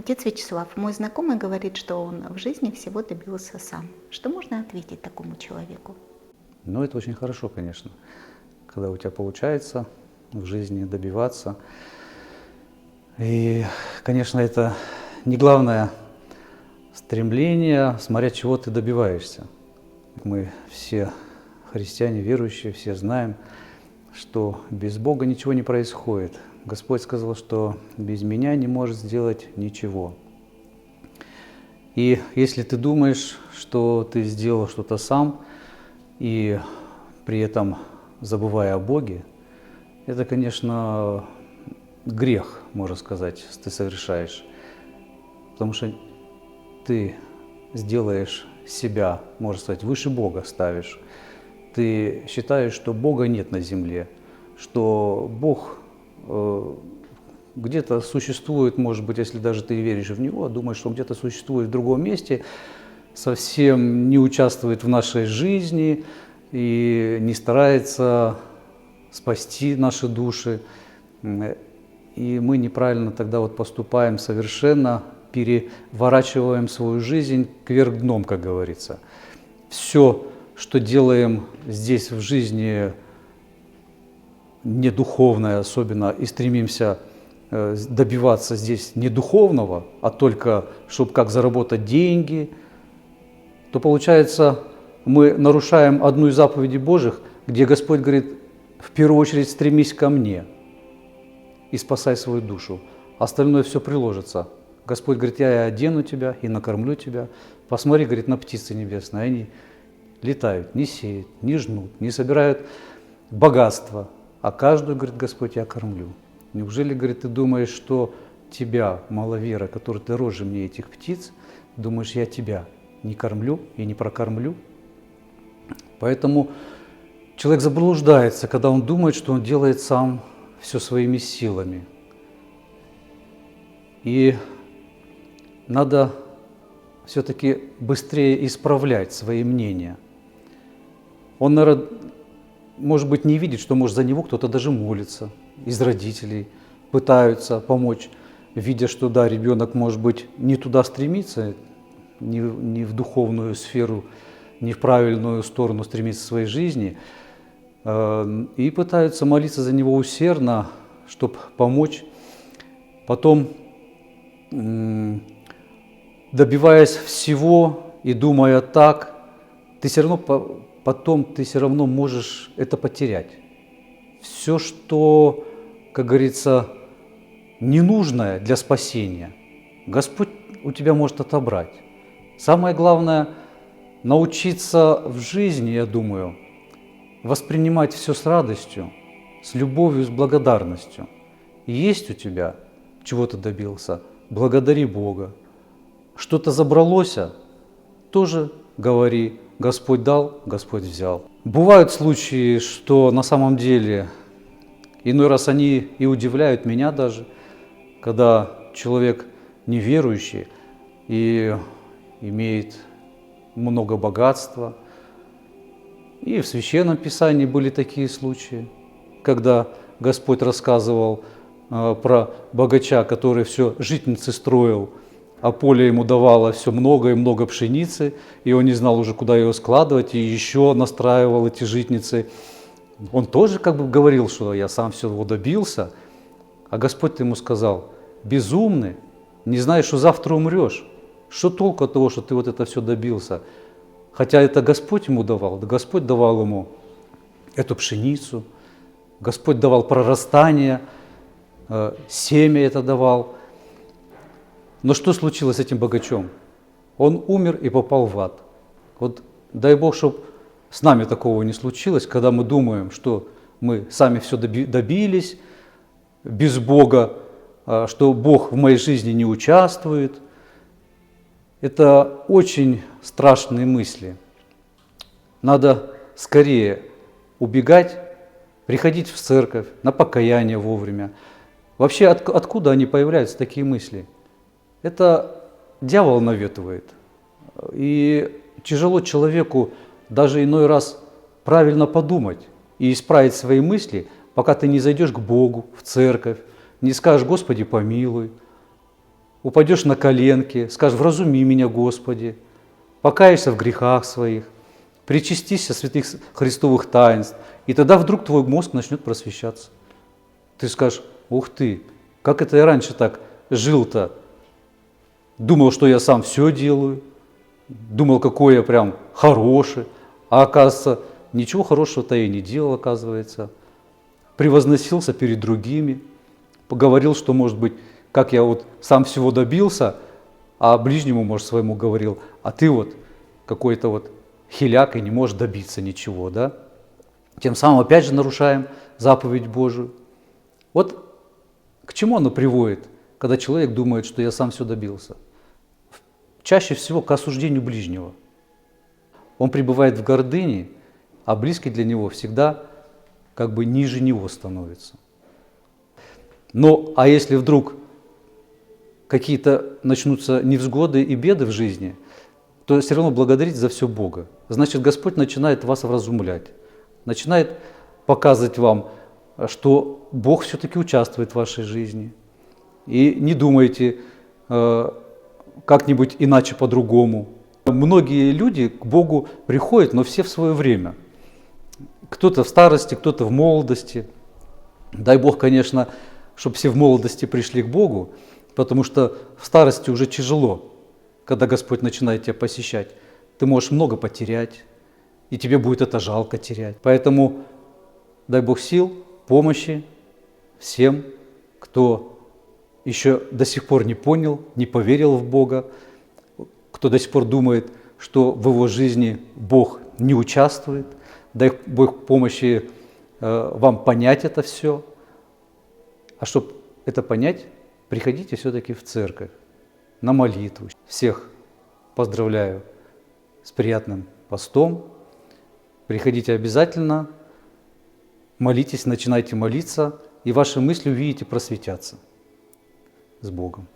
Отец Вячеслав, мой знакомый говорит, что он в жизни всего добился сам. Что можно ответить такому человеку? Ну, это очень хорошо, конечно, когда у тебя получается в жизни добиваться. И, конечно, это не главное стремление, смотря чего ты добиваешься. Мы все христиане, верующие, все знаем, что без Бога ничего не происходит. Господь сказал, что без меня не может сделать ничего. И если ты думаешь, что ты сделал что-то сам, и при этом забывая о Боге, это, конечно, грех, можно сказать, ты совершаешь. Потому что ты сделаешь себя, можно сказать, выше Бога ставишь. Ты считаешь, что Бога нет на земле, что Бог где-то существует, может быть, если даже ты веришь в Него, думаешь, что он где-то существует в другом месте, совсем не участвует в нашей жизни и не старается спасти наши души. И мы неправильно тогда вот поступаем, совершенно переворачиваем свою жизнь кверх дном, как говорится. Все, что делаем здесь в жизни, не духовное особенно, и стремимся добиваться здесь не духовного, а только, чтобы как заработать деньги, то получается, мы нарушаем одну из заповедей Божьих, где Господь говорит, в первую очередь стремись ко мне и спасай свою душу. Остальное все приложится. Господь говорит, я и одену тебя, и накормлю тебя. Посмотри, говорит, на птицы небесные, они летают, не сеют, не жнут, не собирают богатства, а каждую, говорит Господь, я кормлю. Неужели, говорит, ты думаешь, что тебя, маловера, который дороже мне этих птиц, думаешь, я тебя не кормлю и не прокормлю? Поэтому человек заблуждается, когда он думает, что он делает сам все своими силами. И надо все-таки быстрее исправлять свои мнения. Он, наверное, может быть, не видит, что, может, за него кто-то даже молится из родителей, пытаются помочь, видя, что, да, ребенок, может быть, не туда стремится, не в духовную сферу, не в правильную сторону стремится в своей жизни, и пытаются молиться за него усердно, чтобы помочь. Потом, добиваясь всего и думая так, ты все равно потом ты все равно можешь это потерять. Все, что, как говорится, ненужное для спасения, Господь у тебя может отобрать. Самое главное – научиться в жизни, я думаю, воспринимать все с радостью, с любовью, с благодарностью. И есть у тебя, чего ты добился, благодари Бога. Что-то забралось, тоже говори, Господь дал, Господь взял. Бывают случаи, что на самом деле, иной раз они и удивляют меня даже, когда человек неверующий и имеет много богатства. И в Священном Писании были такие случаи, когда Господь рассказывал про богача, который все житницы строил, а поле ему давало все много и много пшеницы, и он не знал уже, куда ее складывать, и еще настраивал эти житницы. Он тоже как бы говорил, что я сам всего добился, а Господь ему сказал, безумный, не знаешь, что завтра умрешь. Что толку от того, что ты вот это все добился? Хотя это Господь ему давал, Господь давал ему эту пшеницу, Господь давал прорастание, семя это давал. Но что случилось с этим богачом? Он умер и попал в ад. Вот дай Бог, чтобы с нами такого не случилось, когда мы думаем, что мы сами все добились, без Бога, что Бог в моей жизни не участвует. Это очень страшные мысли. Надо скорее убегать, приходить в церковь, на покаяние вовремя. Вообще, откуда они появляются, такие мысли? Это дьявол наветывает. И тяжело человеку даже иной раз правильно подумать и исправить свои мысли, пока ты не зайдешь к Богу, в церковь, не скажешь «Господи, помилуй». упадешь на коленки, скажешь: «Вразуми меня, Господи», покаешься в грехах своих, причастишься святых Христовых таинств, и тогда вдруг твой мозг начнет просвещаться. Ты скажешь: ух ты, как это я раньше так жил-то, думал, что я сам все делаю, думал, какой я прям хороший, а оказывается, ничего хорошего-то я и не делал, оказывается. Превозносился перед другими, поговорил, что, может быть, как я вот сам всего добился, а ближнему, может, своему говорил, а ты вот какой-то вот хиляк и не можешь добиться ничего, да? Тем самым опять же нарушаем заповедь Божию. Вот к чему оно приводит, когда человек думает, что я сам все добился? Чаще всего к осуждению ближнего. Он пребывает в гордыне, а близкий для него всегда как бы ниже него становится. Но а если вдруг какие-то начнутся невзгоды и беды в жизни, то все равно благодарить за все Бога. Значит, Господь начинает вас вразумлять, начинает показывать вам, что Бог все-таки участвует в вашей жизни. И не думайте как-нибудь иначе, по-другому. Многие люди к Богу приходят, но все в свое время. Кто-то в старости, кто-то в молодости. Дай Бог, конечно, чтобы все в молодости пришли к Богу, потому что в старости уже тяжело, когда Господь начинает тебя посещать. Ты можешь много потерять, и тебе будет это жалко терять. Поэтому дай Бог сил, помощи всем, кто еще до сих пор не понял, не поверил в Бога, кто до сих пор думает, что в его жизни Бог не участвует. Дай Бог помощи вам понять это все. А чтобы это понять, приходите все-таки в церковь, на молитву. Всех поздравляю с приятным постом. Приходите обязательно, молитесь, начинайте молиться, и ваши мысли, увидите, просветятся. С Богом.